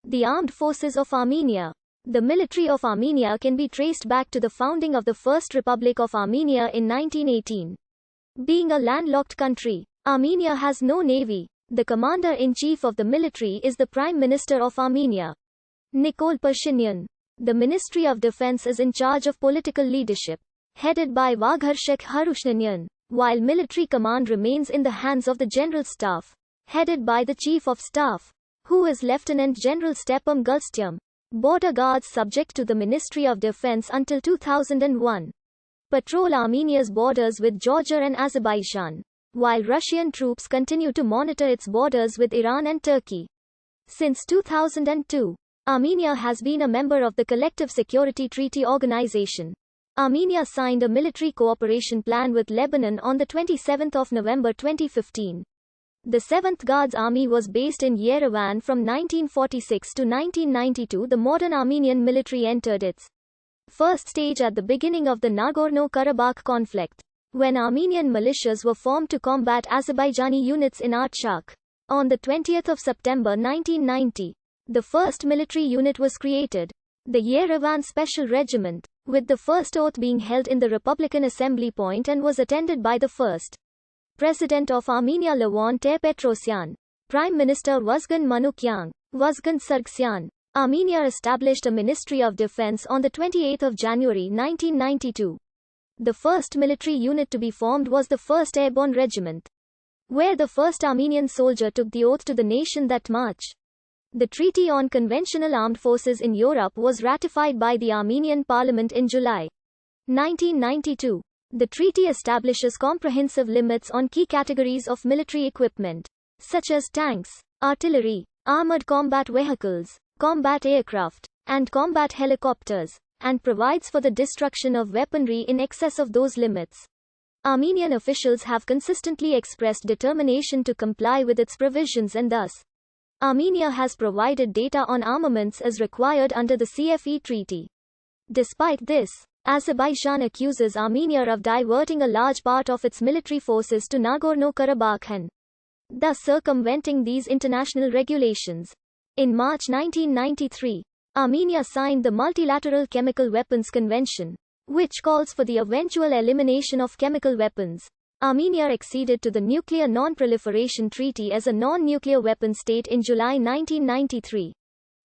The Armed Forces of Armenia. The military of Armenia can be traced back to the founding of the First Republic of Armenia in 1918. Being a landlocked country, Armenia has no navy. The commander-in-chief of the military is the Prime Minister of Armenia, Nikol Pashinyan. The Ministry of Defense is in charge of political leadership, headed by Vagharshek Harushninyan, while military command remains in the hands of the General Staff, headed by the Chief of Staff, who is Lieutenant General Stepam Gulstyum. Border guards subject to the Ministry of Defense until 2001. Patrol Armenia's borders with Georgia and Azerbaijan, while Russian troops continue to monitor its borders with Iran and Turkey. Since 2002, Armenia has been a member of the Collective Security Treaty Organization. Armenia signed a military cooperation plan with Lebanon on the 27th of November 2015. The 7th Guards Army was based in Yerevan from 1946 to 1992. The modern Armenian military entered its first stage at the beginning of the Nagorno-Karabakh conflict, when Armenian militias were formed to combat Azerbaijani units in Artsakh. On the 20th of September 1990, the first military unit was created, the Yerevan Special Regiment, with the first oath being held in the Republican Assembly Point and was attended by the first President of Armenia Levon Petrosyan, Prime Minister Vazgen Manukyan, Vazgen Sargsyan. Armenia established a Ministry of Defense on the 28th of January 1992. The first military unit to be formed was the 1st Airborne Regiment, where the first Armenian soldier took the oath to the nation that March. The Treaty on Conventional Armed Forces in Europe was ratified by the Armenian Parliament in July 1992. The treaty establishes comprehensive limits on key categories of military equipment, such as tanks, artillery, armored combat vehicles, combat aircraft, and combat helicopters, and provides for the destruction of weaponry in excess of those limits. Armenian officials have consistently expressed determination to comply with its provisions, and thus, Armenia has provided data on armaments as required under the CFE treaty. Despite this, Azerbaijan accuses Armenia of diverting a large part of its military forces to Nagorno-Karabakh and thus circumventing these international regulations. In March 1993, Armenia signed the Multilateral Chemical Weapons Convention, which calls for the eventual elimination of chemical weapons. Armenia acceded to the Nuclear Non-Proliferation Treaty as a non-nuclear weapon state in July 1993.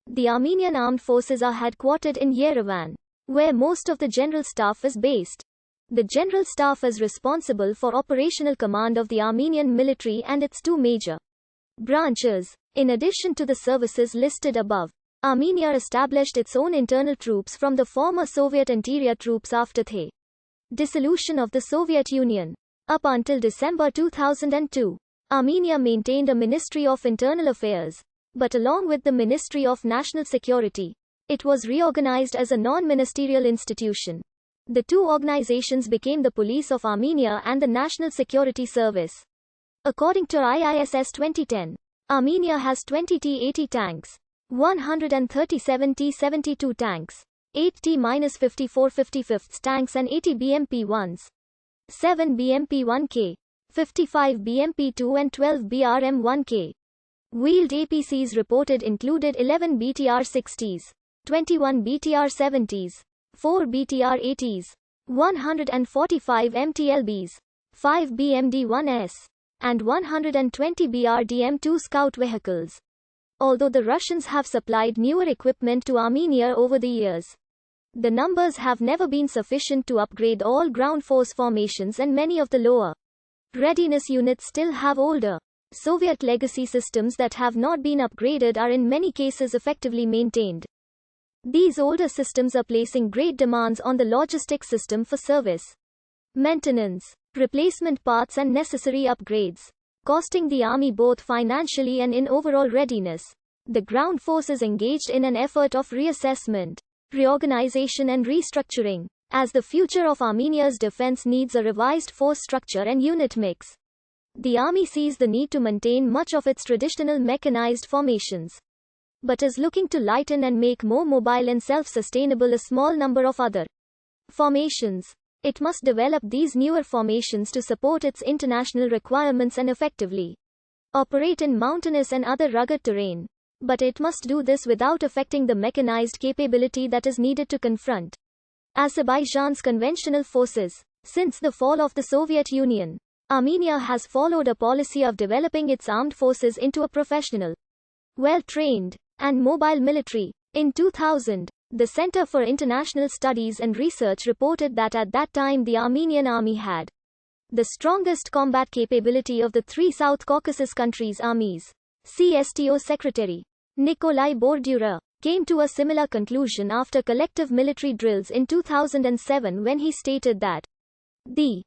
The Armenian Armed Forces are headquartered in Yerevan, where most of the General Staff is based. The General Staff is responsible for operational command of the Armenian military and its two major branches. In addition to the services listed above, Armenia established its own internal troops from the former Soviet interior troops after the dissolution of the Soviet Union. Up until December 2002, Armenia maintained a Ministry of Internal Affairs, but along with the Ministry of National Security, it was reorganized as a non-ministerial institution. The two organizations became the Police of Armenia and the National Security Service. According to IISS 2010, Armenia has 20 T-80 tanks, 137 T-72 tanks, 8 T-54 tanks and 80 BMP-1s. 7 BMP-1K, 55 BMP-2 and 12 BRM-1K. Wheeled APCs reported included 11 BTR-60s, 21 BTR-70s, 4 BTR-80s, 145 MTLBs, 5 BMD-1S, and 120 BRDM-2 scout vehicles. Although the Russians have supplied newer equipment to Armenia over the years, the numbers have never been sufficient to upgrade all ground force formations, and many of the lower readiness units still have older Soviet legacy systems that have not been upgraded or in many cases effectively maintained. These older systems are placing great demands on the logistics system for service, maintenance, replacement parts and necessary upgrades, costing the army both financially and in overall readiness. The ground force is engaged in an effort of reassessment, reorganization and restructuring, as the future of Armenia's defense needs a revised force structure and unit mix. The army sees the need to maintain much of its traditional mechanized formations, but is looking to lighten and make more mobile and self-sustainable a small number of other formations. It must develop these newer formations to support its international requirements and effectively operate in mountainous and other rugged terrain. But it must do this without affecting the mechanized capability that is needed to confront Azerbaijan's conventional forces. Since the fall of the Soviet Union, Armenia has followed a policy of developing its armed forces into a professional, well-trained, and mobile military. In 2000, the Center for International Studies and Research reported that at that time the Armenian Army had the strongest combat capability of the three South Caucasus countries' armies. CSTO Secretary Nikolai Bordura came to a similar conclusion after collective military drills in 2007 when he stated that the